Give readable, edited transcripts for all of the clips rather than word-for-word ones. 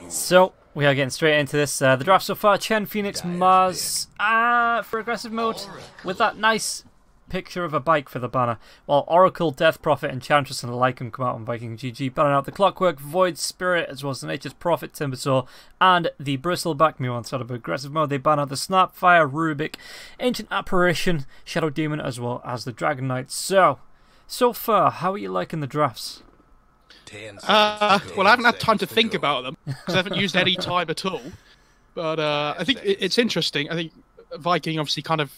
So, we are getting straight into this. The draft so far, Chen, Phoenix, Mars, for aggressive mode, with that nice picture of a bike for the banner. While Oracle, Death Prophet, Enchantress, and Lycan come out on Viking GG, banning out the Clockwork, Void Spirit, as well as the Nature's Prophet, Timbersaw, and the Bristleback Mew on side of aggressive mode. They ban out the Snapfire, Rubik, Ancient Apparition, Shadow Demon, as well as the Dragon Knight. So far, how are you liking the drafts? Well, I haven't had time to think about them because I haven't used any time at all. But I think it's interesting. I think Viking obviously kind of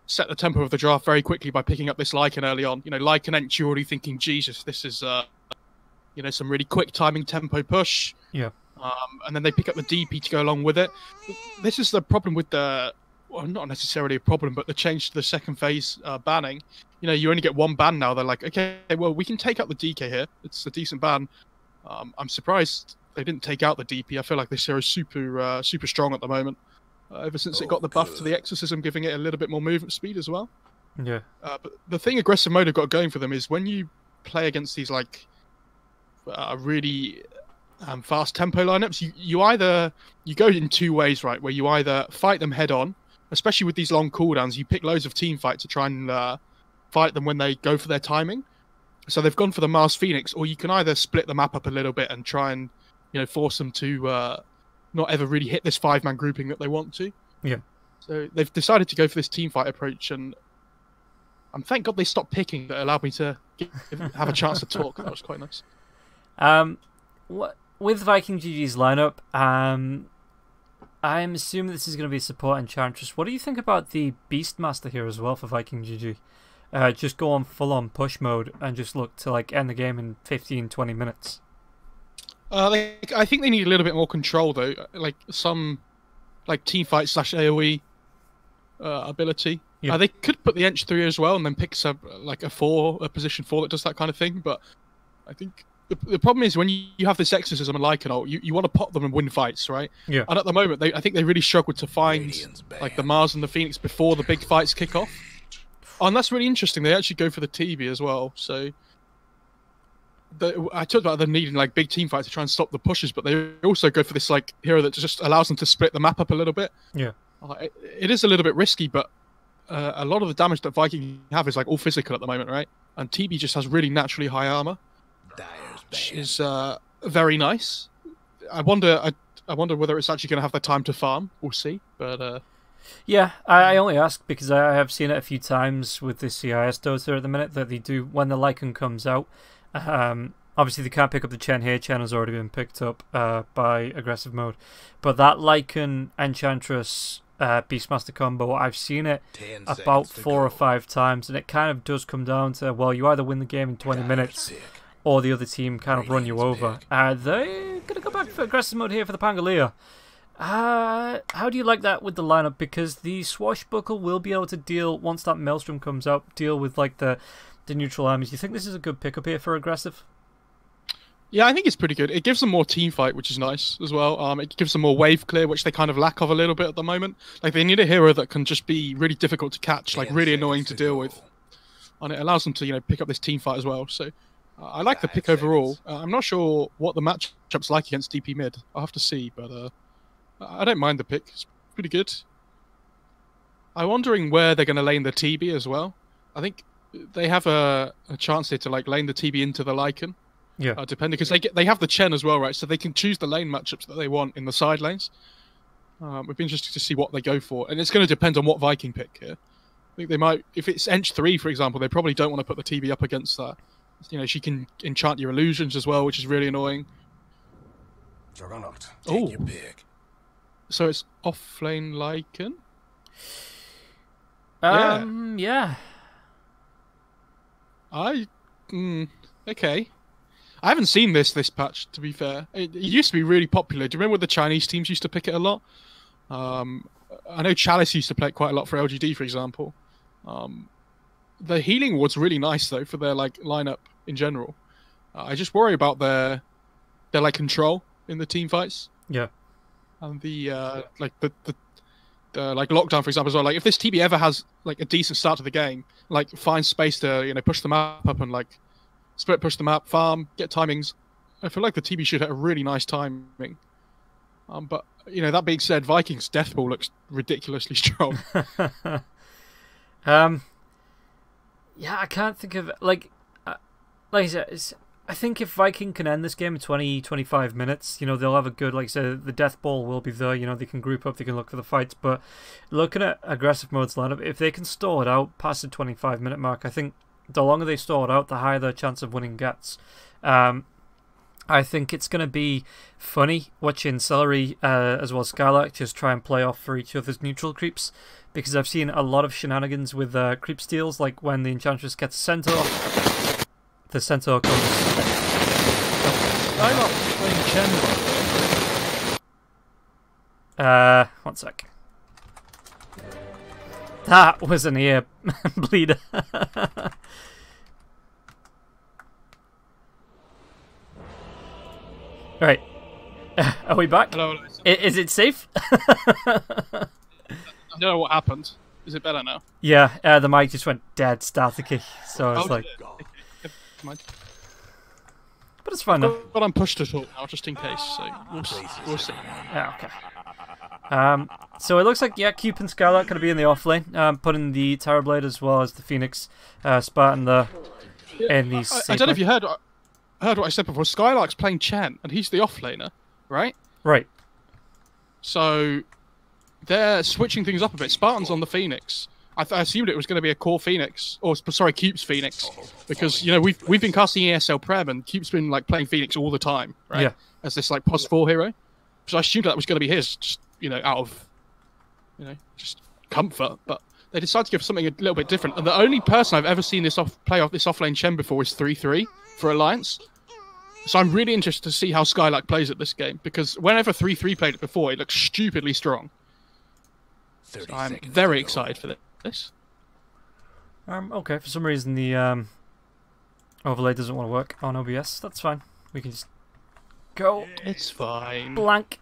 set the tempo of the draft very quickly by picking up this Lycan early on. You know, Lycan Ench, you're already thinking, Jesus, this is you know, some really quick timing tempo push. Yeah. And then they pick up the DP to go along with it. This is the problem with the, well, not necessarily a problem, but the change to the second phase banning. You know, you only get one ban now. They're like, okay, well, we can take out the DK here. It's a decent ban. I'm surprised they didn't take out the DP. I feel like this hero is super strong at the moment. Ever since it got the buff to the Exorcism, giving it a little bit more movement speed as well. Yeah. But the thing aggressive mode have got going for them is when you play against these like really fast tempo lineups, you go in two ways, right? Where you either fight them head on, especially with these long cooldowns. You pick loads of team fights to try and fight them when they go for their timing. So they've gone for the Mars Phoenix, or you can either split the map up a little bit and try and, you know, force them to not ever really hit this 5-man grouping that they want to. Yeah. So they've decided to go for this team fight approach, and thank God they stopped picking. That allowed me to have a chance to talk. That was quite nice. With Viking GG's lineup, I'm assuming this is going to be support Enchantress. What do you think about the Beastmaster here as well for Viking GG? Just go on full-on push mode and just look to like end the game in 15-20 minutes. I think they need a little bit more control though, like some like team fight / AoE ability. Yeah. They could put the Ench 3 as well and then pick some like a position 4 that does that kind of thing. But I think the problem is when you have this Exorcism and Lycan ult, you want to pop them and win fights, right? Yeah. And at the moment, I think they really struggled to find like the Mars and the Phoenix before the big fights kick off. Oh, and that's really interesting. They actually go for the TB as well. So I talked about them needing like big team fights to try and stop the pushes, but they also go for this like hero that just allows them to split the map up a little bit. Yeah. It is a little bit risky, but a lot of the damage that Viking have is like all physical at the moment, right? And TB just has really naturally high armor, which is very nice. I wonder whether it's actually going to have the time to farm. We'll see, but. Yeah, I only ask because I have seen it a few times with the CIS Dota at the minute that they do when the Lycan comes out. Obviously, they can't pick up the Chen here. Chen has already been picked up by aggressive mode. But that Lycan Enchantress Beastmaster combo, I've seen it about 4 or 5 times, and it kind of does come down to, well, you either win the game in 20 minutes or the other team kind of run you over. They're going to go back for aggressive mode here for the Pangolier. How do you like that with the lineup? Because the Swashbuckle will be able to deal, once that Maelstrom comes out, deal with like the neutral armies. Do you think this is a good pickup here for aggressive? Yeah, I think it's pretty good. It gives them more team fight, which is nice as well. It gives them more wave clear, which they kind of lack of a little bit at the moment. Like they need a hero that can just be really difficult to catch, like really annoying to deal with. And it allows them to, you know, pick up this team fight as well. So I like the pick overall. I'm not sure what the matchup's like against DP mid. I'll have to see, but I don't mind the pick. It's pretty good. I'm wondering where they're going to lane the TB as well. I think they have a chance here to like lane the TB into the Lycan. Yeah. Depending, because they have the Chen as well, right? So they can choose the lane matchups that they want in the side lanes. It'd be interesting to see what they go for, and it's going to depend on what Viking pick here. I think they might, if it's Ench 3, for example, they probably don't want to put the TB up against that. You know, she can enchant your illusions as well, which is really annoying. Oh. So it's off-lane Lycan? Yeah. Okay. I haven't seen this patch, to be fair. It used to be really popular. Do you remember when the Chinese teams used to pick it a lot? I know Chalice used to play it quite a lot for LGD, for example. The healing was really nice, though, for their like lineup in general. I just worry about their like control in the team fights. Yeah. And the like lockdown, for example, as well. Like if this TB ever has like a decent start to the game, like find space to, you know, push the map up and like split push the map, farm, get timings. I feel like the TB should have a really nice timing. But that being said, Vikings Death Ball looks ridiculously strong. Yeah, I can't think of like I said. I think if Viking can end this game in 20-25 minutes, they'll have a good, like I said, the death ball will be there, they can group up, they can look for the fights, but looking at aggressive modes lineup, if they can stall it out past the 25-minute mark, I think the longer they stall it out, the higher their chance of winning gets. I think it's going to be funny watching Celery as well as Skylark just try and play off for each other's neutral creeps, because I've seen a lot of shenanigans with creep steals, like when the Enchantress gets Centaur, the Centaur comes... Skylark playing Chen. One sec. That was an ear bleeder. Right. Are we back? Hello. Is it safe? I don't know what happened. Is it better now? Yeah, the mic just went dead staticky, so I was like... Mind. But it's fine now. But I'm pushed to talk now, just in case, so we'll see. Yeah, okay. So it looks like, Cube and Skylark going to be in the off lane, putting the Terrorblade as well as the Phoenix Spartan there in the I don't know if you heard what I said before. Skylark's playing Chen, and he's the off-laner, right? Right. So they're switching things up a bit. Spartan's on the Phoenix. I assumed it was going to be a core Phoenix, or sorry, Cube's Phoenix, because we've been casting ESL Prem, and Cube's been like playing Phoenix all the time, right? Yeah. As this like +4 hero. So I assumed that was going to be his, just out of just comfort. But they decided to give something a little bit different. And the only person I've ever seen this offlane Chen before is 3-3 for Alliance. So I'm really interested to see how Skylark plays at this game, because whenever 3-3 played it before, it looked stupidly strong. So I'm very excited for this. Okay, for some reason the overlay doesn't want to work on OBS. That's fine. We can just go. It's fine. Blank.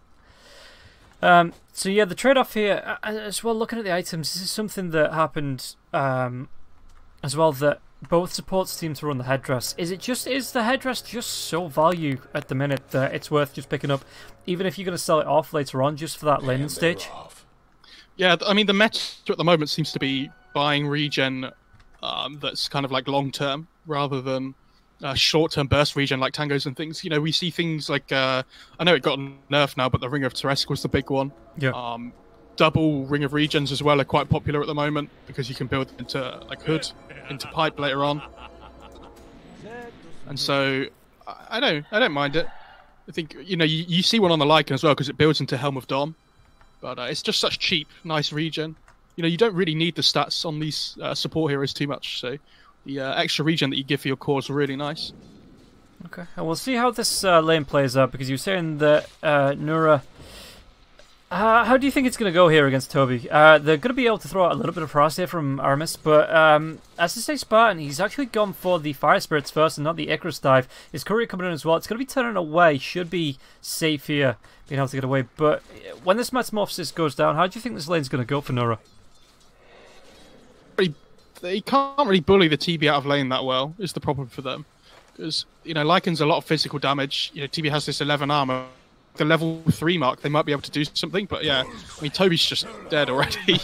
So yeah, the trade-off here, as well, looking at the items, this is something that happened as well, that both supports seem to run the headdress. Is the headdress just so value at the minute that it's worth just picking up, even if you're going to sell it off later on just for that laning stage? Yeah, I mean, the meta at the moment seems to be buying regen that's kind of like long-term rather than short-term burst regen like tangos and things. We see things like, I know it got nerfed now, but the Ring of Teresk was the big one. Yeah. Double Ring of Regens as well are quite popular at the moment, because you can build into like Hood, into Pipe later on. And so, I don't mind it. I think, you see one on the Lycan as well, because it builds into Helm of Dom. But it's just such cheap, nice regen. You don't really need the stats on these support heroes too much, so the extra regen that you give for your core is really nice. Okay, and we'll see how this lane plays out, because you were saying that Nura... how do you think it's going to go here against Toby? They're going to be able to throw out a little bit of harass here from Aramis, but as to say Spartan, he's actually gone for the Fire Spirits first and not the Icarus dive. His courier coming in as well. It's going to be turning away. Should be safe here, being able to get away. But when this Metamorphosis goes down, how do you think this lane's going to go for Nura? They can't really bully the TB out of lane that well, is the problem for them. Because, Lycan's a lot of physical damage. TB has this 11 armor. The level 3 mark, they might be able to do something, but yeah, I mean, Toby's just dead already.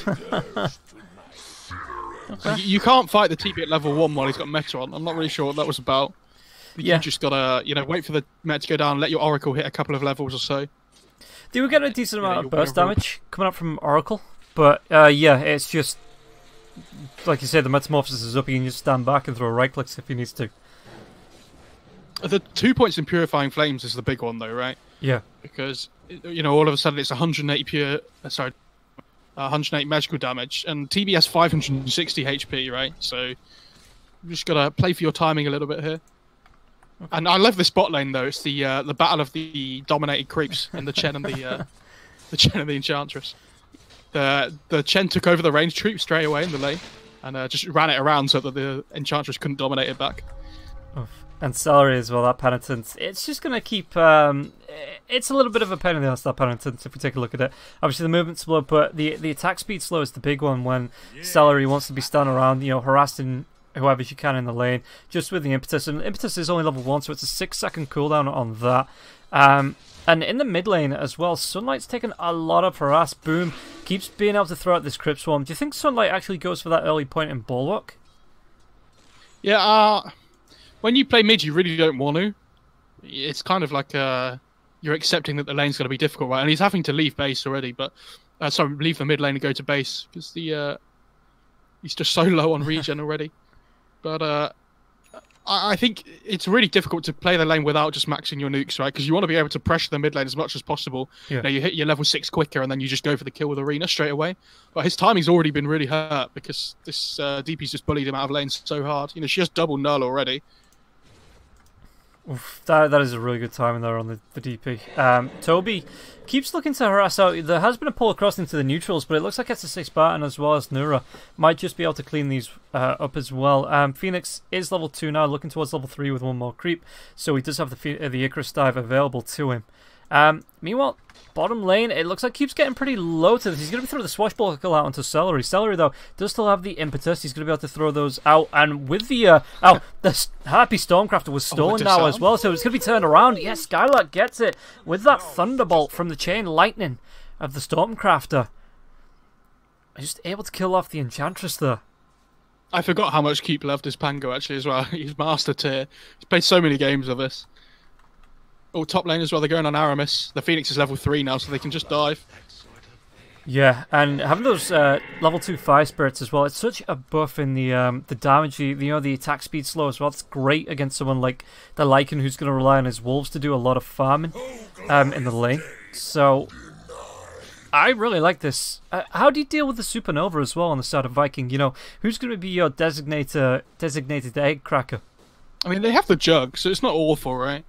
Okay. You can't fight the TB at level 1 while he's got Meta on. I'm not really sure what that was about. You just gotta, wait for the Meta to go down, let your Oracle hit a couple of levels or so. They were getting a decent amount of burst damage coming up from Oracle, but yeah, it's just, like you said, the Metamorphosis is up, you can just stand back and throw right clicks if he needs to. The 2 points in Purifying Flames is the big one, though, right? Yeah. Because, all of a sudden it's 180 180 magical damage, and TB has 560 HP, right? So, you just gotta play for your timing a little bit here. Okay. And I love this bot lane, though. It's the battle of the dominated creeps in the Chen and the Chen and the Enchantress. The Chen took over the range troop straight away in the lane, and just ran it around so that the Enchantress couldn't dominate it back. And Celery as well, that Penitence. It's just going to keep... it's a little bit of a pain in the ass, that Penitence, if we take a look at it. Obviously, the movement's slow, but the attack speed slow is the big one when Celery wants to be standing around, harassing whoever she can in the lane, just with the Impetus. And Impetus is only level 1, so it's a 6-second cooldown on that. And in the mid lane as well, Sunlight's taken a lot of harass. Boom keeps being able to throw out this Crypt Swarm. Do you think Sunlight actually goes for that early point in Bulwark? Yeah, when you play mid, you really don't want to. It's kind of like you're accepting that the lane's going to be difficult, right? And he's having to leave base already, but sorry, leave the mid lane and go to base because he's just so low on regen already. But I think it's really difficult to play the lane without just maxing your nukes, right? Because you want to be able to pressure the mid lane as much as possible. Yeah. You know, you hit your level 6 quicker, and then you just go for the kill with Arena straight away. But his timing's already been really hurt because this DP's just bullied him out of lane so hard. You know, she has double null already. Oof, that is a really good timing there on the DP. Toby keeps looking to harass out. There has been a pull across into the neutrals, but it looks like SSA Spartan as well as Nura might just be able to clean these up as well. Phoenix is level 2 now, looking towards level 3 with one more creep, so he does have the Icarus dive available to him. Meanwhile, bottom lane, it looks like keeps getting pretty low to this. He's going to be throwing the swashbuckle out onto Celery. Celery, though, does still have the impetus. He's going to be able to throw those out. And with the Happy Stormcrafter was stolen now as well, so it's going to be turned around. Yes, Skylark gets it with that Thunderbolt from the Chain Lightning of the Stormcrafter. Just able to kill off the Enchantress there. I forgot how much Keep loved his Pango, actually, as well. He's master tier. He's played so many games of this. Oh, top lane as well. They're going on Aramis. The Phoenix is level 3 now, so they can just dive. Yeah, and having those level 2 fire spirits as well, it's such a buff in the damage, the attack speed slow as well. It's great against someone like the Lycan who's going to rely on his wolves to do a lot of farming in the lane. So I really like this. How do you deal with the Supernova as well on the side of Viking? You know, who's going to be your designated egg cracker? I mean, they have the Jug, so it's not awful, right?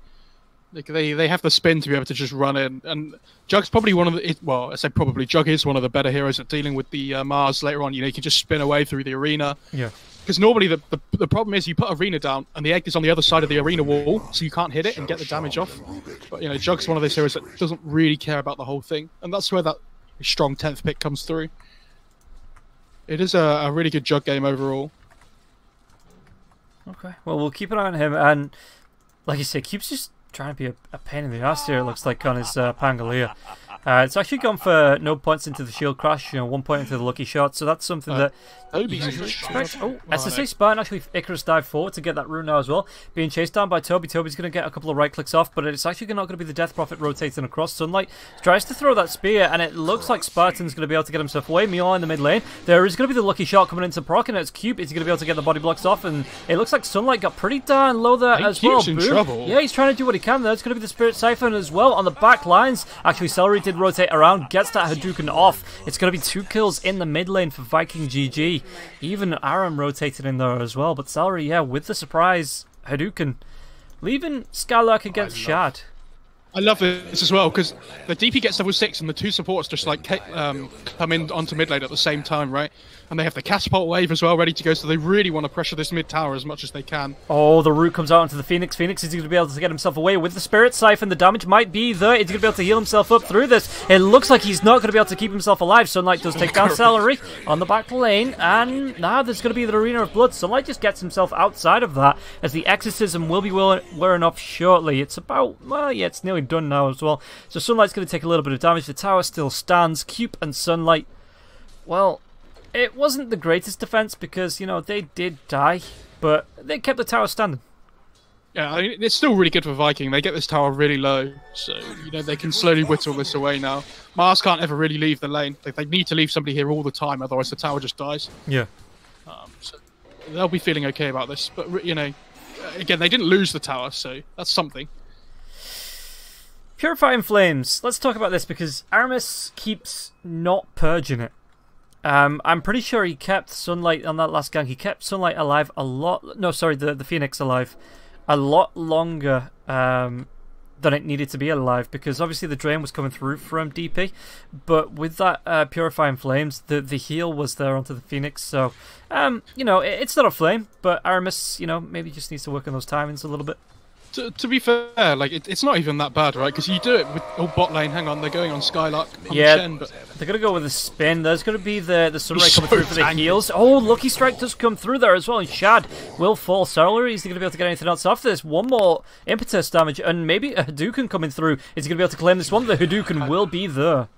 Like they have the spin to be able to just run in, and Jug's probably one of the well, I say probably Jug is one of the better heroes at dealing with the Mars later on. You know, you can just spin away through the arena. Yeah. Because normally the problem is you put arena down and the egg is on the other side of the arena wall, so you can't hit it and get the damage off. But you know, Jug's one of those heroes that doesn't really care about the whole thing, and that's where that strong 10th pick comes through. It is a really good Jug game overall. Okay, well we'll keep an eye on him, and like you said, keeps just trying to be a pain in the ass here, it looks like, on his Pangolier. It's actually gone for no points into the shield crash, 1 point into the lucky shot, so that's something that you usually expect. Oh, SSA Spartan actually Icarus dive forward to get that rune now as well. Being chased down by Toby. Toby's going to get a couple of right clicks off, but it's actually not going to be the Death Prophet rotating across. Sunlight tries to throw that spear, and it looks like Spartan's going to be able to get himself away. Meanwhile, in the mid lane, there is going to be the lucky shot coming into proc, and it's Cube. Is he going to be able to get the body blocks off? And it looks like Sunlight got pretty darn low there as well. In trouble. Yeah, he's trying to do what he can there. It's going to be the Spirit Siphon as well on the back lines. Actually, Celery did rotate around, gets that Hadouken off. It's going to be 2 kills in the mid lane for Viking GG. Even Aram rotated in there as well, but Celery, yeah, with the surprise Hadouken, leaving Skylark against Shad. I love this as well, because the DP gets level 6 and the 2 supports just like come in onto mid lane at the same time, right? And they have the catapult wave as well ready to go, so they really want to pressure this mid tower as much as they can. Oh, the root comes out onto the Phoenix. Phoenix is going to be able to get himself away with the Spirit Siphon. The damage might be there. He's going to be able to heal himself up through this. It looks like he's not going to be able to keep himself alive. Sunlight does take down Celery on the back lane, and now there's going to be the Arena of Blood. Sunlight just gets himself outside of that, as the Exorcism will be wearing off shortly. It's about, well, yeah, it's nearly done now as well. So Sunlight's going to take a little bit of damage. The tower still stands. Cube and Sunlight, well, it wasn't the greatest defense because, you know, they did die, but they kept the tower standing. Yeah, I mean, it's still really good for Viking. They get this tower really low, so, you know, they can slowly whittle this away now. Mars can't ever really leave the lane. They need to leave somebody here all the time, otherwise the tower just dies. Yeah. So they'll be feeling okay about this, but, you know, again, they didn't lose the tower, so that's something. Purifying Flames. Let's talk about this because Aramis keeps not purging it. I'm pretty sure he kept Sunlight on that last gang. He kept Sunlight alive a lot. No, sorry, the Phoenix alive a lot longer than it needed to be alive, because obviously the drain was coming through from DP. But with that Purifying Flames, the heal was there onto the Phoenix. So, you know, it's not a flame, but Aramis, you know, maybe just needs to work on those timings a little bit. To be fair, like it's not even that bad, right? Because you do it with bot lane. Hang on, they're going on Skylark. Yeah, Shen, but they're gonna go with a spin. There's gonna be the Sunray coming so through for the heals. Oh, Lucky Strike does come through there as well, and Shad will fall solo. Is he gonna be able to get anything else off this? One more impetus damage, and maybe a Hadouken coming through. Is he gonna be able to claim this one? The Hadouken will be there.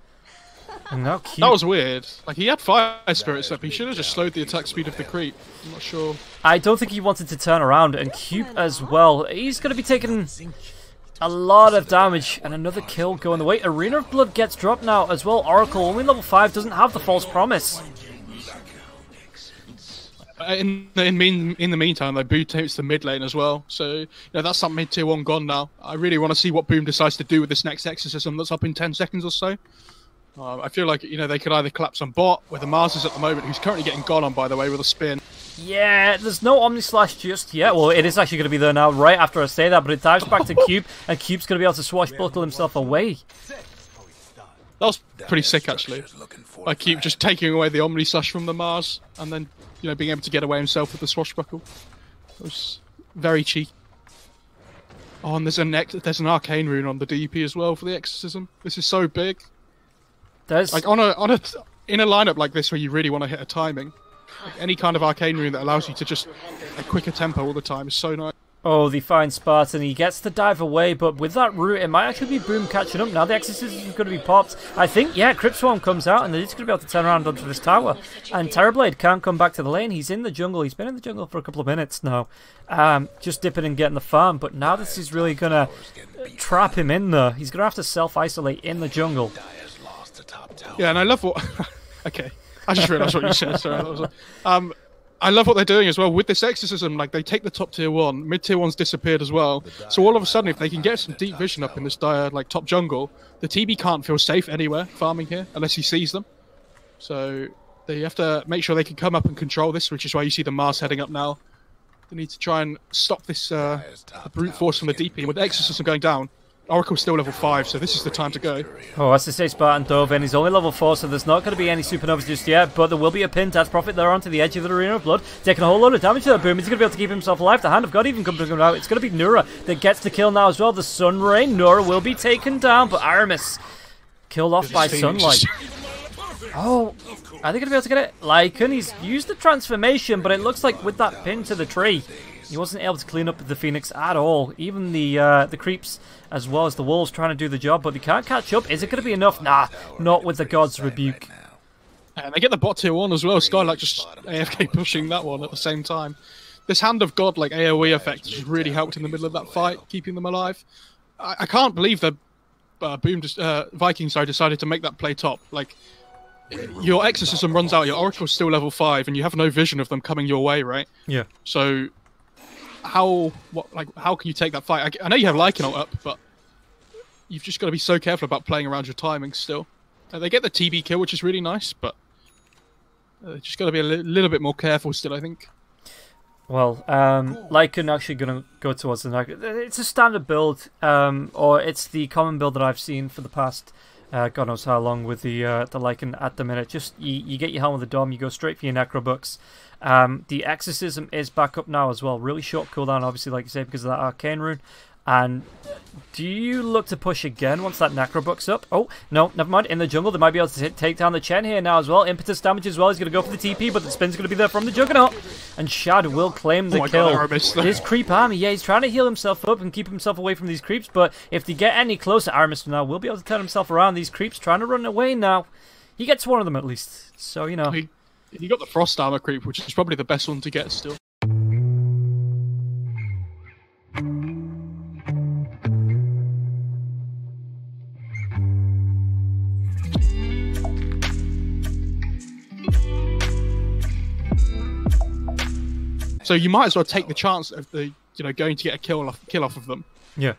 And now Cube. that was weird. Like he had Fire Spirits up. He should have just slowed the attack speed of the creep. I'm not sure. I don't think he wanted to turn around, and Cube as well. He's gonna be taking a lot of damage, and another kill going the way. Arena of Blood gets dropped now as well. Oracle, only level 5, doesn't have the false promise. In the meantime, they Boom takes the mid lane as well. So that's that mid tier 1 gone now. I really want to see what Boom decides to do with this next exorcism that's up in 10 seconds or so. I feel like they could either collapse on bot, where the Mars is at the moment, who's currently getting gone on, by the way, with a spin. Yeah, there's no Omni Slash just yet. Well, it is actually going to be there now, right after I say that, but it dives back to Cube, and Cube's going to be able to swashbuckle himself away. That was pretty sick, actually. I keep just taking away the Omni Slash from the Mars, and then being able to get away himself with the swashbuckle. It was very cheeky. Oh, and there's an arcane rune on the DP as well for the exorcism. This is so big. There's like in a lineup like this where you really want to hit a timing, like any kind of arcane rune that allows you to just a quicker tempo all the time is so nice. Oh, they find Spartan. He gets the dive away, but with that route, it might actually be Boom catching up. Now the exorcism is going to be popped. I think, yeah, Crypt Swarm comes out, and they're just going to be able to turn around onto this tower. And Terrorblade can't come back to the lane. He's in the jungle. He's been in the jungle for a couple of minutes now, just dipping and getting the farm. But now this is really going to trap him in there. He's going to have to self-isolate in the jungle. Yeah, and I love what... Okay, I just realised what you said. Sorry, that was... I love what they're doing as well with this exorcism. Like they take the top tier 1, mid tier 1's disappeared as well. So all of a sudden, if they can get some deep vision up in this dire top jungle, the TB can't feel safe anywhere farming here unless he sees them. So they have to make sure they can come up and control this, which is why you see the Mars heading up now. They need to try and stop this brute force from the DP. And with the exorcism going down, Oracle's still level 5, so this is the time to go. Oh, as they say, Spartan dove in. He's only level 4, so there's not going to be any supernovas just yet, but there will be a pin. Dad's Prophet there onto the edge of the Arena of Blood, taking a whole load of damage to that Boom. He's going to be able to keep himself alive. The Hand of God even comes out. It's going to be Nura that gets the kill now as well. The Sunray. Nura will be taken down, but Aramis killed off by Sunlight. Oh, are they going to be able to get it? Lycan, he's used the transformation, but it looks like with that pin to the tree, he wasn't able to clean up the Phoenix at all. Even the creeps, as well as the wolves, trying to do the job, but they can't catch up. Is it going to be enough? Nah, not with the God's Rebuke. And they get the bot tier 1 as well. Skylark just AFK pushing that one at the same time. This Hand of God, like AoE effect, just really helped in the middle of that fight, keeping them alive. I can't believe that Vikings decided to make that play top. Like, your exorcism runs out, your Oracle's still level 5, and you have no vision of them coming your way, right? Yeah. So how can you take that fight? I know you have Lycan ult up, but you've just got to be so careful about playing around your timing still. They get the TB kill, which is really nice, but just got to be a little bit more careful still, I think. Well, Lycan actually going to go towards the neck. It's a standard build, or it's the common build that I've seen for the past God knows how long with the Lycan at the minute. Just you get your Helm of the Dome, you go straight for your Necrobucks. The Exorcism is back up now as well. Really short cooldown, obviously, like you say, because of that Arcane Rune. And do you look to push again once that Necrobuck's up? Oh, no, never mind. In the jungle, they might be able to take down the Chen here now as well. Impetus damage as well. He's going to go for the TP, but the spin's going to be there from the Juggernaut. And Shad will claim the kill. His creep army, yeah, he's trying to heal himself up and keep himself away from these creeps, but if they get any closer, Aramis now will be able to turn himself around. These creeps trying to run away now. He gets one of them at least, so, you know. He got the Frost Armor creep, which is probably the best one to get still. So you might as well take the chance of the going to get a kill off of them. Yeah.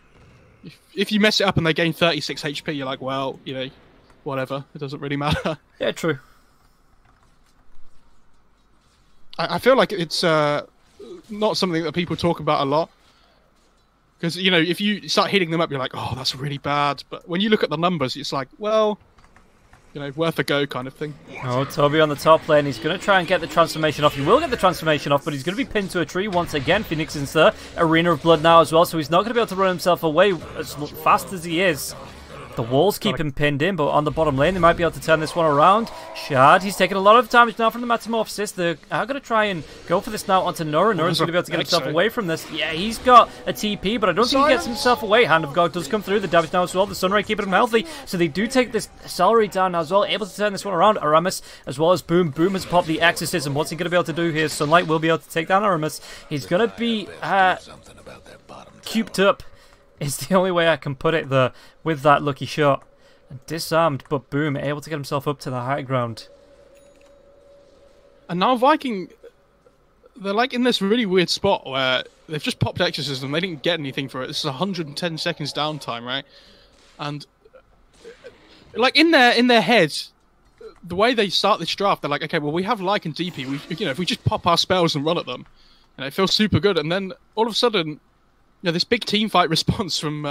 If you mess it up and they gain 36 HP, you're like, well, whatever. It doesn't really matter. Yeah, true. I feel like it's not something that people talk about a lot. Because, if you start hitting them up, you're like, oh, that's really bad. But when you look at the numbers, it's like, well, worth a go kind of thing. Oh, Toby on the top lane. He's going to try and get the transformation off. He will get the transformation off, but he's going to be pinned to a tree once again. Phoenix is there. Arena of Blood now as well, so he's not going to be able to run himself away as fast as he is. The walls keep him pinned in, but on the bottom lane, they might be able to turn this one around. Shad, he's taking a lot of damage now from the Metamorphosis. They're going to try and go for this now onto Nora. Nora's going to be able to get himself away from this. Yeah, he's got a TP, but I don't think he gets himself away. Hand of God does come through. The damage now as well. The Sunray keeping him healthy. So they do take this Salary down now as well. Able to turn this one around. Aramis as well as Boom. Boom has popped the Exorcism. What's he going to be able to do here? Sunlight will be able to take down Aramis. He's going to be cubed up. Is the only way I can put it there with that lucky shot. Disarmed, but Boom able to get himself up to the high ground. And now Viking, they're like in this really weird spot where they've just popped Exorcism. They didn't get anything for it. This is 110 seconds downtime, right? And like in their heads, the way they start this draft, they're like, okay, well we have Lycan and DP. If we just pop our spells and run at them, it feels super good. And then all of a sudden, this big team fight response from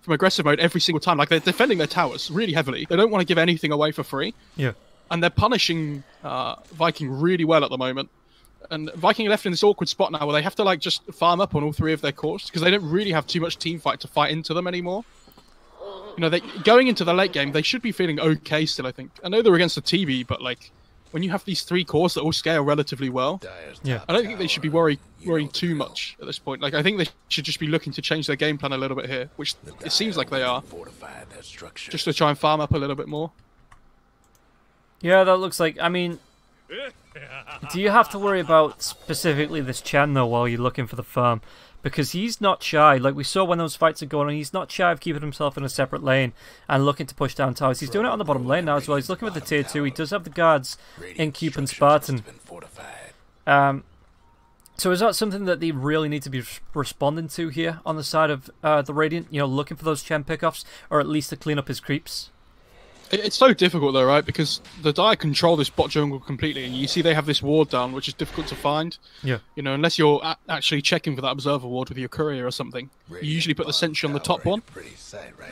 aggressive mode every single time. Like, they're defending their towers really heavily. They don't want to give anything away for free. Yeah. And they're punishing Viking really well at the moment. And Viking are left in this awkward spot now where they have to, like, just farm up on all three of their cores because they don't really have too much team fight to fight into them anymore. Going into the late game, they should be feeling okay still, I think. I know they're against the TV, but, like, when you have these three cores that all scale relatively well, yeah, I don't think they should be worrying too much at this point. Like, I think they should just be looking to change their game plan a little bit here, which it seems like they are, just to try and farm up a little bit more. Yeah, that looks like... I mean, do you have to worry about specifically this Chen, though, while you're looking for the farm? Because he's not shy. Like we saw when those fights are going on, he's not shy of keeping himself in a separate lane and looking to push down towers. He's doing it on the bottom lane now as well. He's looking for the tier 2. He does have the guards in Cube and Spartan. So is that something that they really need to be responding to here on the side of the Radiant? Looking for those Chen pickoffs, or at least to clean up his creeps? It's so difficult though, right? Because the Dire control this bot jungle completely, and you see they have this ward down, which is difficult to find. Yeah. Unless you're actually checking for that observer ward with your courier or something. You usually put the sentry on the top one,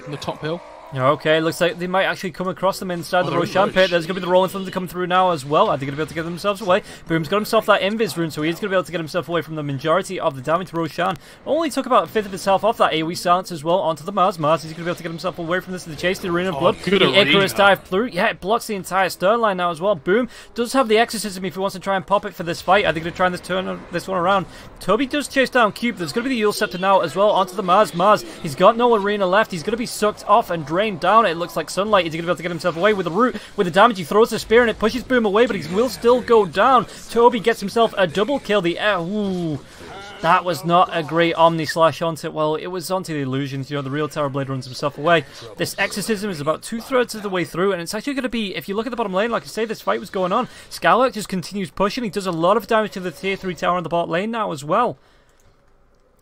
on the top hill. Okay, looks like they might actually come across them inside the Roshan pit. There's going to be the Rolling Thunder coming through now as well. Are they going to be able to get themselves away? Boom's got himself that Invis rune, so he's going to be able to get himself away from the majority of the damage. Roshan only took about a fifth of his health off that AoE silence as well onto the Mars. Mars, he's going to be able to get himself away from this in the chase. The Arena of Blood. The Icarus dive through. Yeah, it blocks the entire stern line now as well. Boom does have the Exorcism if he wants to try and pop it for this fight. Are they going to try and turn this one around? Toby does chase down Cube. There's going to be the Yule Scepter now as well onto the Mars. Mars, he's got no Arena left. He's going to be sucked off and drained down. It looks like Sunlight is going to be able to get himself away with the root, with the damage. He throws the spear and it pushes Boom away, but he will still go down. Toby gets himself a double kill. That was not a great Omni Slash onto it. Well, it was onto the illusions. The real Terrorblade runs himself away. This Exorcism is about 2/3 of the way through, and it's actually going to be, if you look at the bottom lane, like I say, this fight was going on. Skylark just continues pushing. He does a lot of damage to the tier 3 tower on the bot lane now as well.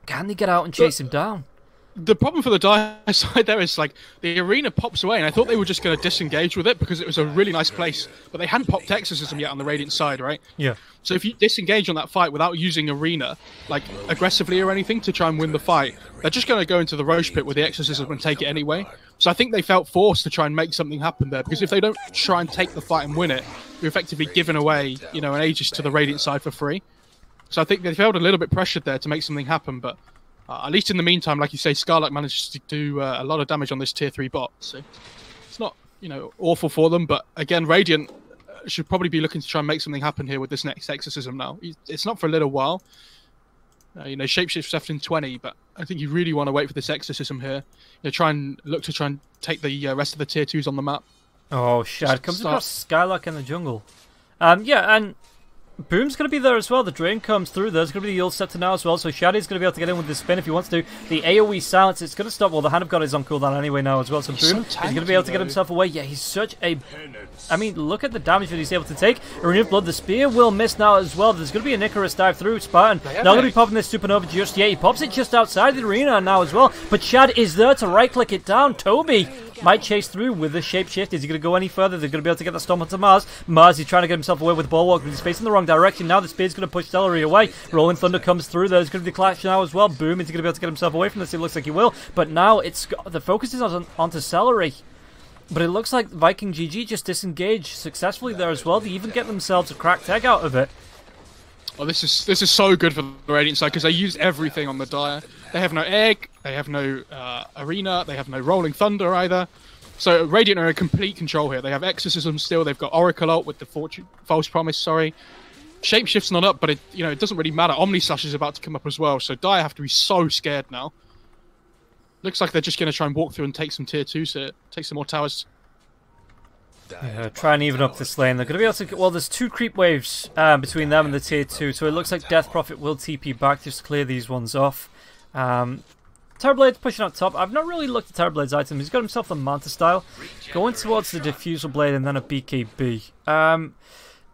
Can they get out and chase him down? The problem for the Dire side there is, like, the arena pops away, and I thought they were just going to disengage with it because it was a really nice place, but they hadn't popped Exorcism yet on the Radiant side, right? Yeah. So if you disengage on that fight without using arena, like, aggressively or anything to try and win the fight, they're just going to go into the Roche pit with the Exorcism and take it anyway. So I think they felt forced to try and make something happen there, because if they don't try and take the fight and win it, you're effectively giving away, an Aegis to the Radiant side for free. So I think they felt a little bit pressured there to make something happen, but at least in the meantime, like you say, Scarlet managed to do a lot of damage on this tier 3 bot. So it's not, awful for them. But again, Radiant should probably be looking to try and make something happen here with this next Exorcism now. It's not for a little while. Shapeshift's left in 20, but I think you really want to wait for this Exorcism here. Try and take the rest of the tier 2s on the map. Oh, Shad comes across Skylark in the jungle. Yeah, and Boom's going to be there as well. The drain comes through. There's going to be the Yule Scepter now as well. So Shaddy's going to be able to get in with the spin if he wants to. The AoE silence, it's going to stop. Well, the Hand of God is on cooldown anyway now as well. So Boom is going to be able to get himself away. Yeah, he's such a... I mean, look at the damage that he's able to take. Arena of Blood, the spear will miss now as well. There's going to be an Icarus dive through. Spartan not going to be popping this Supernova just yet. He pops it just outside the arena now as well. But Shad is there to right-click it down. Toby might chase through with the shapeshift. Is he going to go any further? They're going to be able to get the stomp onto Mars. Mars, he's trying to get himself away with Bulwark, but he's facing the wrong direction. Now the spear's going to push Celery away. Rolling Thunder comes through. There's going to be the clash now as well. Boom, is he going to be able to get himself away from this? It looks like he will. But now the focus is onto Celery. But it looks like Viking GG just disengaged successfully there as well. They even get themselves a cracked egg out of it. Oh, this is so good for the Radiant side because they use everything on the Dire. They have no egg, they have no arena, they have no rolling thunder either. So Radiant are in complete control here. They have Exorcism still. They've got Oracle ult with the False Promise. Sorry, Shapeshift's not up, but it doesn't really matter. Omnislash is about to come up as well, so Dire have to be so scared now. Looks like they're just going to try and walk through and take some tier 2s here, take some more towers. Yeah, try and even up this lane. They're going to be able to... Well, there's 2 creep waves between them and the tier 2, so it looks like Death Prophet will TP back just to clear these ones off. Terrorblade's pushing up top. I've not really looked at Terrorblade's item. He's got himself the Manta style, going towards the Diffusal Blade and then a BKB.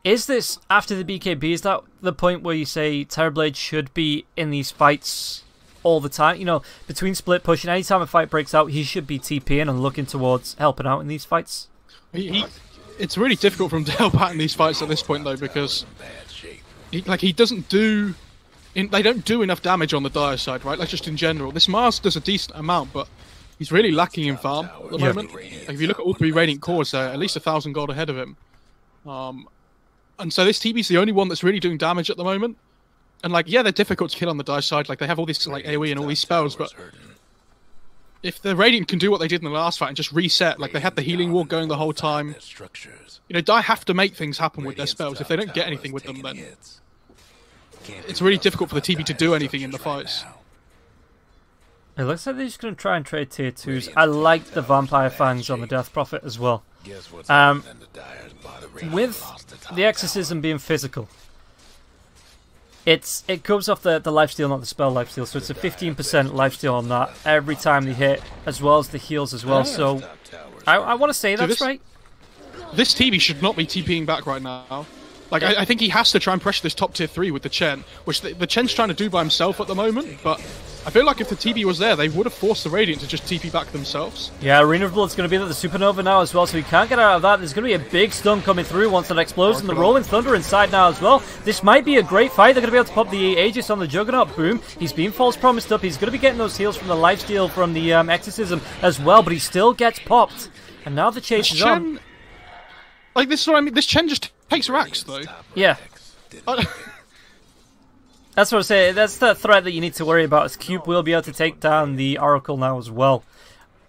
Is this, after the BKB, is that the point where you say Terrorblade should be in these fights all the time? You know, between split push and anytime a fight breaks out, he should be TPing and looking towards helping out in these fights? It's really difficult for him to help out in these fights at this point, though, because he doesn't do... They don't do enough damage on the Dire side, right? Like, just in general. This Mars does a decent amount, but he's really lacking in farm at the moment. Like, if you look at all 3 Radiant cores, they're at least 1,000 gold ahead of him. And so this TB's the only one that's really doing damage at the moment. And, like, yeah, they're difficult to kill on the Dire side. Like, they have all this, like, AoE and all these spells, but if the Radiant can do what they did in the last fight and just reset, like, they had the healing wall going the whole time, Dire have to make things happen with their spells. If they don't get anything with them, then it's really difficult for the TB to do anything in the fights. It looks like they're just going to try and trade tier 2s. I like the Vampire Fangs on the Death Prophet as well. With the Exorcism being physical, it goes off the lifesteal, not the spell lifesteal, so it's a 15% lifesteal on that every time they hit, as well as the heals as well, so I want to say that's right. This TB should not be TPing back right now. Like, I think he has to try and pressure this top tier 3 with the Chen, which the Chen's trying to do by himself at the moment, but I feel like if the TB was there, they would have forced the Radiant to just TP back themselves. Yeah, Arena of Blood's going to be at the Supernova now as well, so he can't get out of that. There's going to be a big stun coming through once it explodes, and the Rolling Thunder inside now as well. This might be a great fight. They're going to be able to pop the Aegis on the Juggernaut. Boom. He's being false promised up. He's going to be getting those heals from the lifesteal from the Exorcism as well, but he still gets popped. And now the chase is on. Like, this is what I mean. This Chen just takes racks, though. Yeah. That's what I'm saying. That's the threat that you need to worry about, as Cube will be able to take down the Oracle now as well.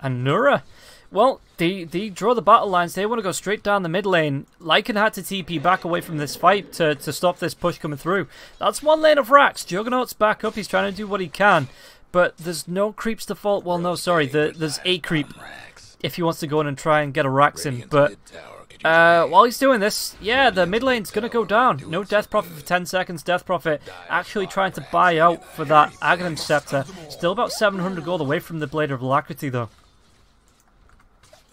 And Nura, well, they draw the battle lines. They want to go straight down the mid lane. Lycan had to TP back away from this fight to stop this push coming through. That's one lane of racks. Juggernaut's back up. He's trying to do what he can. But there's no creeps to fault. Well, no, sorry. There's a creep if he wants to go in and try and get a racks in. But while he's doing this, yeah, the mid lane's going to go down. No Death Prophet for 10 seconds. Death Prophet actually trying to buy out for that Aghanim Scepter. Still about 700 gold away from the Blade of Alacrity, though.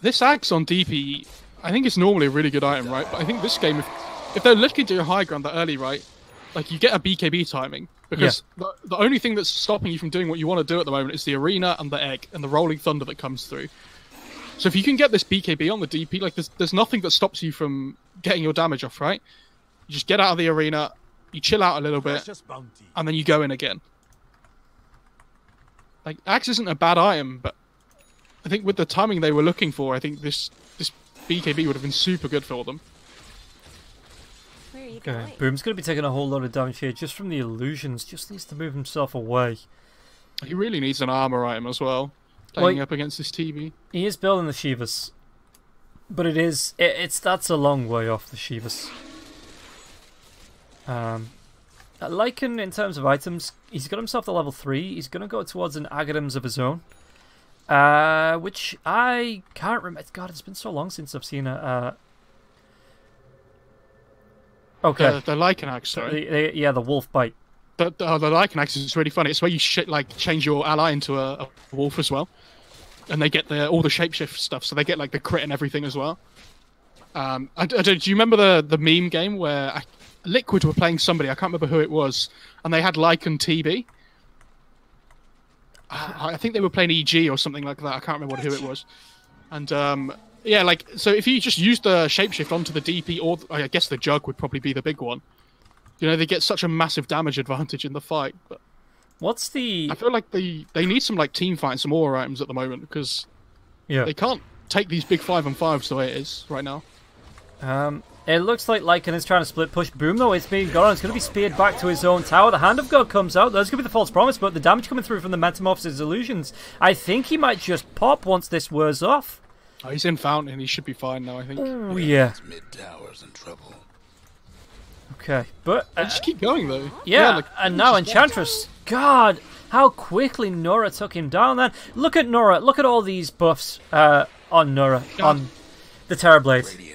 This Axe on DP, I think it's normally a really good item, right? But I think this game, if they're looking to your high ground that early, right, like, you get a BKB timing. Because the only thing that's stopping you from doing what you want to do at the moment is the arena and the egg and the rolling thunder that comes through. So if you can get this BKB on the DP, like, there's nothing that stops you from getting your damage off, right? You just get out of the arena, you chill out a little bit, and then you go in again. Like, Axe isn't a bad item, but I think with the timing they were looking for, I think this BKB would have been super good for them. Okay, Boom's going to be taking a whole lot of damage here just from the illusions. Just needs to move himself away. He really needs an armor item as well. Playing up against this TB. He is building the Shivas, but that's a long way off the Shivas. Lycan, in terms of items, he's got himself to level 3. He's going to go towards an Aghanims of his own, which I can't remember. God, it's been so long since I've seen a. Okay, the Lycan Axe, sorry. Yeah, the Wolf Bite. The Lycan Axe is really funny. It's where you change your ally into a wolf as well, and they get all the shapeshift stuff. So they get like the crit and everything as well. Do you remember the meme game where Liquid were playing somebody? I can't remember who it was, and they had Lycan TB. I think they were playing EG or something like that. I can't remember who it was. And yeah, like, so if you just use the shapeshift onto the DP, or I guess the Jug would probably be the big one. You know, they get such a massive damage advantage in the fight. But what's the? I feel like they need some like team fight and some aura items at the moment because they can't take these big 5-on-5s the way it is right now. It looks like Lycan is trying to split push Boom, though. It's being gone. It's going to be speared back to his own tower. The Hand of God comes out. There's going to be the False Promise, but the damage coming through from the Metamorphosis Illusions. I think he might just pop once this wears off. Oh, he's in Fountain. He should be fine now, I think. Oh, yeah. Mid-tower's in trouble. Okay, but... just keep going, though. Yeah, like, and now Enchantress. God, how quickly Nora took him down then. Look at Nora. Look at all these buffs on Nora, on the Terrorblade.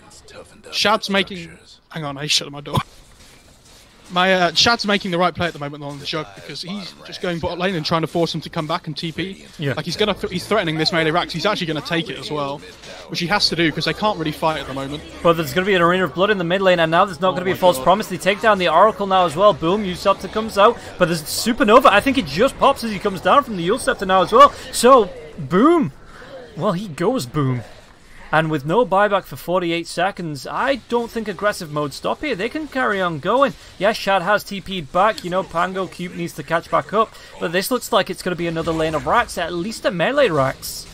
Shad's making... Hang on, I shut my door. My Shad's making the right play at the moment on the Jug because he's just going bot lane and trying to force him to come back and TP. Yeah. Like he's threatening this melee Rax. He's actually going to take it as well, which he has to do because they can't really fight at the moment. But there's going to be an Arena of Blood in the mid lane, and now there's not going to be a False Promise. They take down the Oracle now as well. Boom, Yule Scepter comes out, but there's Supernova. I think it just pops as he comes down from the Yule Scepter now as well. So, Boom. Well, he goes Boom. And with no buyback for 48 seconds, I don't think aggressive mode stop here. They can carry on going. Yes, Shad has TP'd back. You know, Pango Cube needs to catch back up. But this looks like it's going to be another lane of Rax, at least a melee Rax.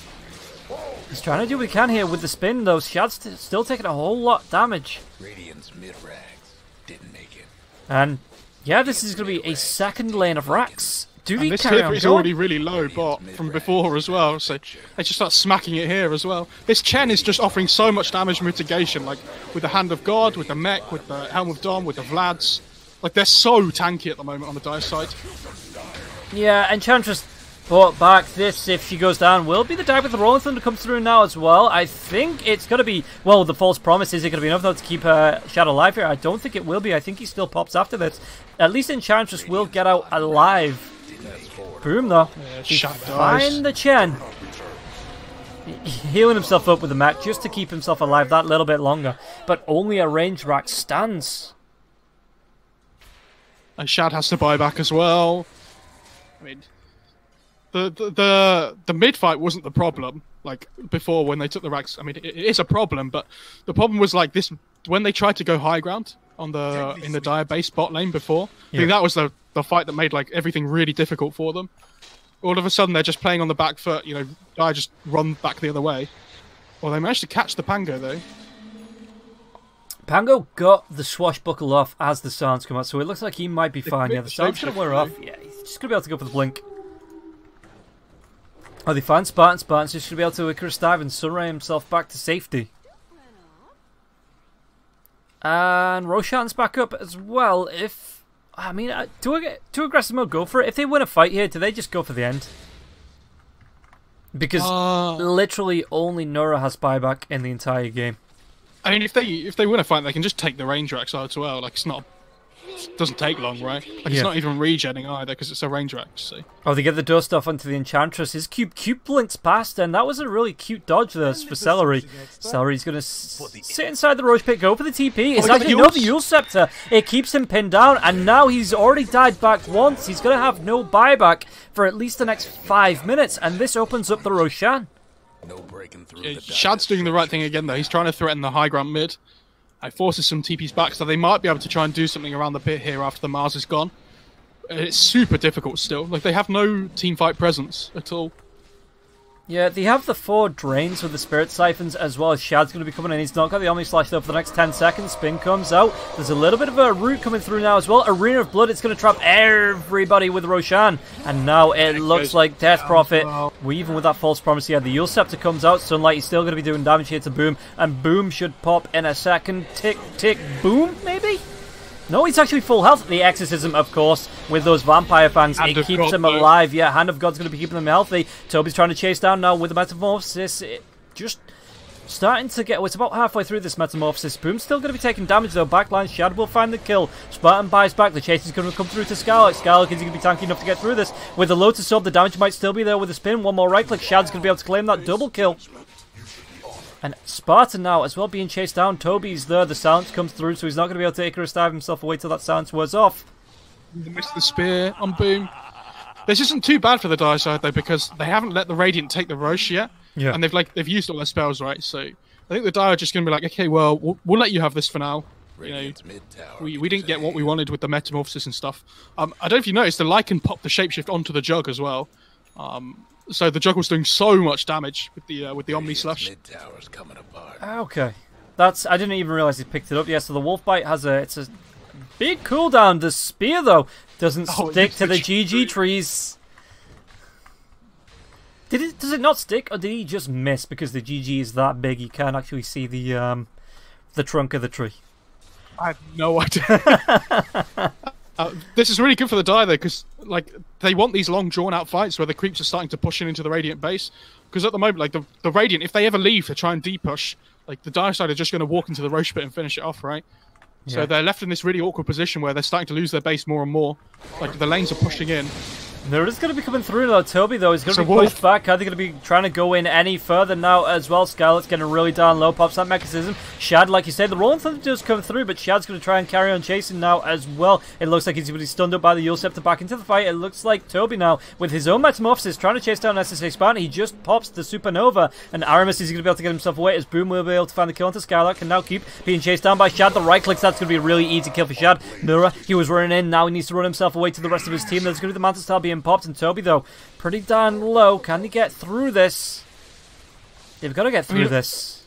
He's trying to do what he can here with the spin, though. Shad's still taking a whole lot of damage. Radiant's mid-rags didn't make it. And, yeah, this is going to be a second lane of Rax. Do they this carry on Clipper is going? already really low bot from before as well, so they just start smacking it here as well. This Chen is just offering so much damage mitigation, like with the Hand of God, with the Mech, with the Helm of Dom, with the Vlads. Like they're so tanky at the moment on the Dire side. Yeah, Enchantress brought back. This, if she goes down, will be the dive with the Rolling Thunder comes through now as well. I think it's going to be, well, the False Promise. Is it going to be enough though to keep Shadow alive here? I don't think it will be. I think he still pops after this. At least Enchantress will get out alive. Boom though. Yeah, find the Chen. Healing himself up with the Mech just to keep himself alive that little bit longer. But only a ranged Rax stands. And Shad has to buy back as well. I mean, the mid fight wasn't the problem. Like before when they took the Rax, I mean, it is a problem. But the problem was like this when they tried to go high ground on in the Dire base bot lane before. I think that was the fight that made like everything really difficult for them. All of a sudden they're just playing on the back foot, you know, Dire just run back the other way. Well, they managed to catch the Pango though. Pango got the swashbuckle off as the sounds come out, so it looks like he might be fine. Yeah, the sounds going to wear off. Yeah, he's just going to be able to go for the blink. Oh, they find Spartan. Spartan's just going to be able to Icarus dive and Sunray himself back to safety. And Roshan's back up as well. If, I mean, do aggressive mode go for it? If they win a fight here, do they just go for the end? Because literally only Nora has buyback in the entire game. I mean, if they win a fight, they can just take the range Rax out as well. Like it doesn't take long, right? Like it's not even regenning either because it's a range Rax. So. Oh, they get the dust off onto the Enchantress. His cube blinks past, and that was a really cute dodge there for Celery. Celery's going to sit inside the Roche Pit, go for the TP. It's actually no, the Yule Scepter. It keeps him pinned down, and now he's already died back once. He's going to have no buyback for at least the next 5 minutes, and this opens up the Roshan. No breaking through. Yeah, Shad's doing the right thing again, though. He's trying to threaten the high ground mid. It forces some TPs back, so they might be able to try and do something around the pit here after the Mars is gone. It's super difficult still. Like, they have no teamfight presence at all. Yeah, they have the 4 drains with the Spirit Siphons as well as Shad's going to be coming in. He's not got the Omni Slash though for the next 10 seconds. Spin comes out. There's a little bit of a root coming through now as well. Arena of Blood, it's going to trap everybody with Roshan. And now it looks like Death Prophet. Even with that False Promise, yeah, the Yule Scepter comes out. Sunlight is still going to be doing damage here to Boom. And Boom should pop in a second. Tick, tick, boom, maybe? No, he's actually full health. The Exorcism, of course, with those Vampire Fangs, it keeps him alive. Yeah, Hand of God's going to be keeping him healthy. Toby's trying to chase down now with the Metamorphosis. Just starting to get... Well, it's about halfway through this Metamorphosis. Boom's still going to be taking damage, though. Backline, Shad will find the kill. Spartan buys back. The chase is going to come through to Skylark. Skylark is going to be tanky enough to get through this. With the Lotus Orb, the damage might still be there with the spin. One more right-click. Shad's going to be able to claim that double kill. And Spartan now as well being chased down. Toby's there. The silence comes through, so he's not going to be able to Icarus dive himself away till that silence wears off. They missed the spear on Boom. This isn't too bad for the Dire side though, because they haven't let the Radiant take the Roche yet. Yeah. And they've used all their spells, right? So I think the Dire are just going to be like, okay, well, we'll let you have this for now. You know, we didn't get what we wanted with the Metamorphosis and stuff. I don't know if you noticed, the Lycan popped the Shapeshift onto the Jug as well. So the Juggle's doing so much damage with the Omni Radiant's Slash. mid tower's coming apart. Okay. I didn't even realize he picked it up. Yeah, so the Wolf Bite has it's a big cooldown. The spear, though, doesn't stick to the GG trees. Does it not stick, or did he just miss because the GG is that big you can't actually see the trunk of the tree? I have no idea. This is really good for the Dire, though, because like they want these long, drawn-out fights where the creeps are starting to push in into the Radiant base. Because at the moment, like the Radiant, if they ever leave to try and de-push, like the Dire side are just going to walk into the Roche pit and finish it off, right? Yeah. So they're left in this really awkward position where they're starting to lose their base more and more. Like the lanes are pushing in. They're just going to be coming through though. Toby, though, is going to be pushed back. Are they going to be trying to go in any further now as well? Scarlet's getting really down low. Pops that mechanism. Shad, like you said, the Rolling Thunder does come through, but Shad's going to try and carry on chasing now as well. It looks like he's going to be stunned up by the Yule Scepter back into the fight. It looks like Toby now, with his own Metamorphosis, trying to chase down SSA Spartan. He just pops the Supernova, and Aramis is going to be able to get himself away as Boom will be able to find the kill onto Scarlet. Can now keep being chased down by Shad. The right clicks, that's going to be a really easy kill for Shad. Mura, he was running in. Now he needs to run himself away to the rest of his team. There's going to be the Mantle Star being popped, and Toby, though, pretty darn low. Can they get through this? They've got to get through this.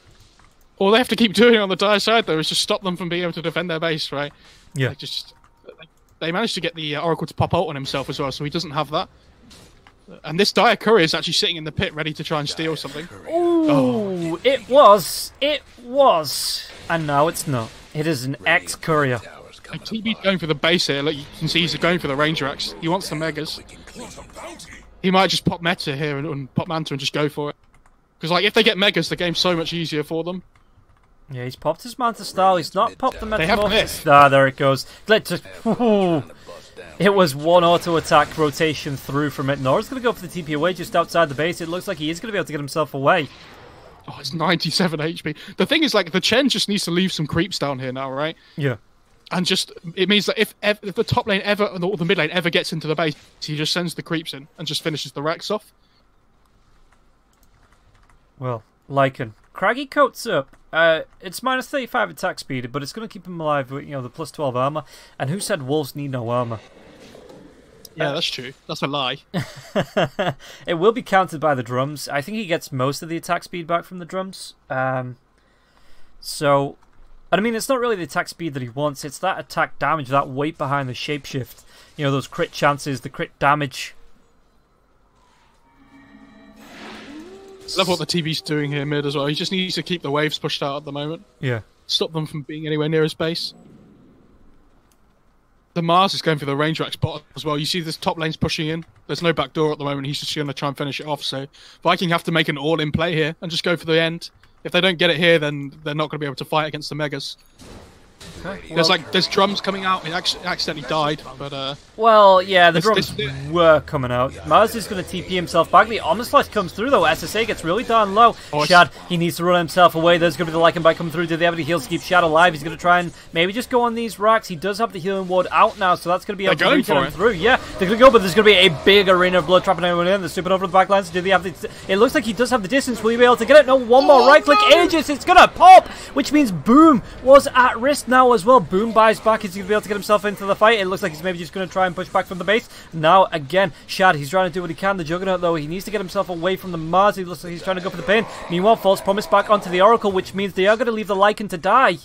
All they have to keep doing on the Dire side, though, is just stop them from being able to defend their base, right? Yeah. They managed to get the Oracle to pop ult on himself as well, so he doesn't have that. And this Dire Courier is actually sitting in the pit, ready to try and steal something. Ooh, it was, and now it's not. It is an X-Courier. Like, TB's going for the base here. Look, you can see he's going for the Ranger Axe. He wants the Megas. He might just pop Meta here and pop Manta and just go for it. Because like if they get Megas, the game's so much easier for them. Yeah, he's popped his Manta style. He's not popped the Metamorphosis. There it goes. It was one auto attack rotation through from it. Nora's going to go for the TP away just outside the base. It looks like he is going to be able to get himself away. Oh, it's 97 HP. The thing is, like, the Chen just needs to leave some creeps down here now, right? Yeah. And just, it means that if the top lane ever, or the mid lane ever gets into the base, he just sends the creeps in and just finishes the Rex off. Well, Lycan. Craggy coats up. It's minus 35 attack speed, but it's going to keep him alive with, the plus 12 armor. And who said wolves need no armor? Yeah, that's true. That's a lie. It will be countered by the drums. I think he gets most of the attack speed back from the drums. So, and I mean, it's not really the attack speed that he wants. It's that attack damage, that weight behind the shapeshift. Those crit chances, the crit damage. I love what the TV's doing here mid as well. He just needs to keep the waves pushed out at the moment. Yeah. Stop them from being anywhere near his base. The Mars is going for the Ranger Axe bot as well. You see this top lane's pushing in. There's no back door at the moment. He's just going to try and finish it off. So Viking have to make an all-in play here and just go for the end. If they don't get it here, then they're not going to be able to fight against the Megas. Okay, there's drums coming out. He accidentally died, but well, yeah, the drums were coming out. Mars is going to TP himself back. The Omni Slash comes through though. SSA gets really darn low. Shad, he needs to run himself away. There's going to be the Lycan Bite coming through. Do they have any heals to keep Shad alive? He's going to try and maybe just go on these racks. He does have the healing ward out now, so that's going to be able to reach him through. Yeah, they're going to go, but there's going to be a big arena of blood trapping everyone in. The Supernova of the backlines. Do they have the? It looks like he does have the distance. Will he be able to get it? No, one more right click. Aegis, it's going to pop, which means Boom was at risk now as well. Boom buys back. He's going to be able to get himself into the fight. It looks like he's maybe just going to try and push back from the base. Now, again, Shad, he's trying to do what he can. The Juggernaut, though, he needs to get himself away from the Mars. He looks like he's trying to go for the pain. Meanwhile, False Promise back onto the Oracle, which means they are going to leave the Lycan to die.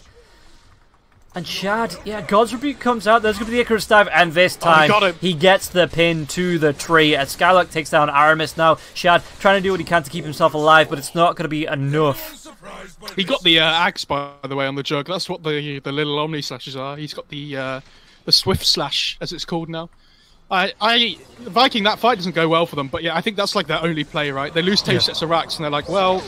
And Shad, yeah, God's Rebuke comes out. There's going to be the Icarus Dive, and this time he gets the pin to the tree. As Skylark takes down Aramis now. Shad trying to do what he can to keep himself alive, but it's not going to be enough. He got the axe, by the way, on the Jug. That's what the little Omni Slashes are. He's got the Swift Slash, as it's called now. Viking, that fight doesn't go well for them, but yeah, I think that's like their only play, right? They lose two sets of racks, and they're like, well,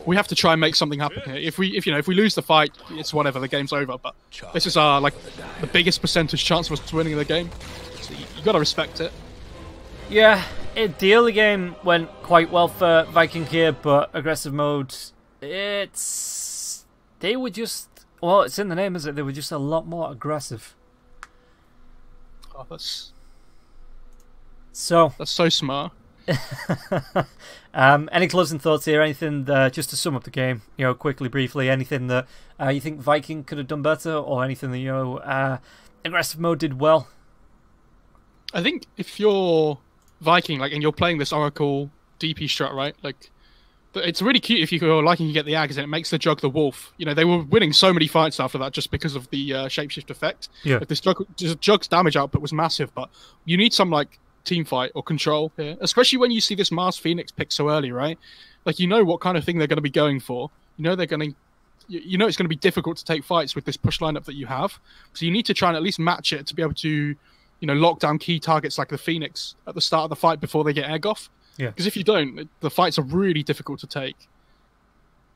we have to try and make something happen here. If we lose the fight, it's whatever, the game's over. But this is our the biggest percentage chance of us winning the game. So you got to respect it. Yeah, the early game went quite well for Viking here, but aggressive mode, they were just, well, it's in the name, isn't it? They were just a lot more aggressive. Oh, that's so smart. Any closing thoughts here? Anything just to sum up the game, quickly, briefly? Anything that you think Viking could have done better, or anything that aggressive mode did well? I think if you're Viking, and you're playing this Oracle DP strat, right? Like, it's really cute if you go like and you get the Ags and it makes the Jug the Wolf. You know, they were winning so many fights after that just because of the shapeshift effect. Yeah. Like, this Jug's damage output was massive, but you need some like team fight or control here, especially when you see this Mars Phoenix pick so early, right? Like, you know what kind of thing they're going to be going for. You know they're going to. You know it's going to be difficult to take fights with this push lineup that you have. So you need to try and at least match it to be able to, you know, lock down key targets like the Phoenix at the start of the fight before they get egg off. Yeah. Because if you don't, the fights are really difficult to take.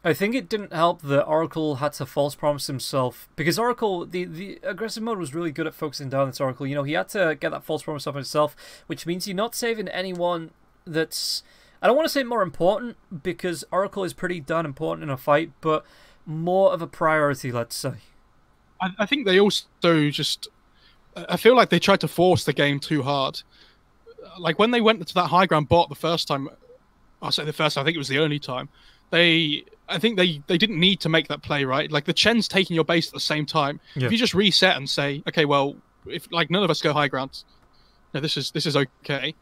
I think it didn't help that Oracle had to false promise himself, because Oracle, the aggressive mode was really good at focusing down this Oracle. You know, he had to get that false promise off himself, which means you're not saving anyone that's, I don't want to say more important, because Oracle is pretty darn important in a fight, but more of a priority, let's say. I think they also just, I feel like they tried to force the game too hard. Like when they went to that high ground bot the first time, I'll say the first time, I think it was the only time, I think they didn't need to make that play, right? Like the Chen's taking your base at the same time. Yeah. If you just reset and say, okay, well, if like none of us go high ground, no, this is okay.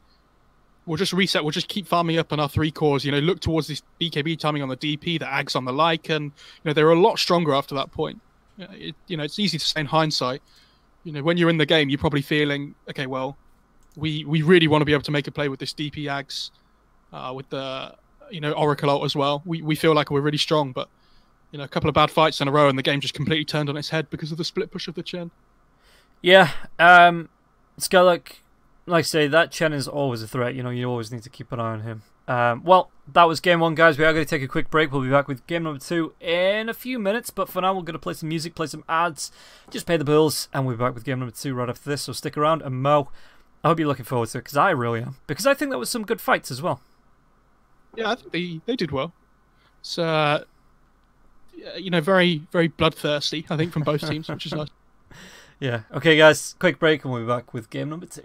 We'll just reset. We'll just keep farming up on our 3 cores. You know, look towards this BKB timing on the DP, the Ags on the Lycan. You know, they're a lot stronger after that point. You know, it's easy to say in hindsight. You know, when you're in the game, you're probably feeling, okay, well, we really want to be able to make a play with this DP Ags, with the, you know, Oracle ult as well. We feel like we're really strong, but, you know, a couple of bad fights in a row and the game just completely turned on its head because of the split push of the Chen. Yeah, Skylark, like I say, that Chen is always a threat. You know, you always need to keep an eye on him. Well, that was game 1, guys. We are going to take a quick break. We'll be back with game number 2 in a few minutes. But for now, we're going to play some music, play some ads, just pay the bills, and we'll be back with game number 2 right after this. So stick around. And Mo, I hope you're looking forward to it, because I really am. Because I think that was some good fights as well. Yeah, I think they did well. It's, you know, very, very bloodthirsty, I think, from both teams, which is nice. Yeah. Okay, guys. Quick break, and we'll be back with game number 2.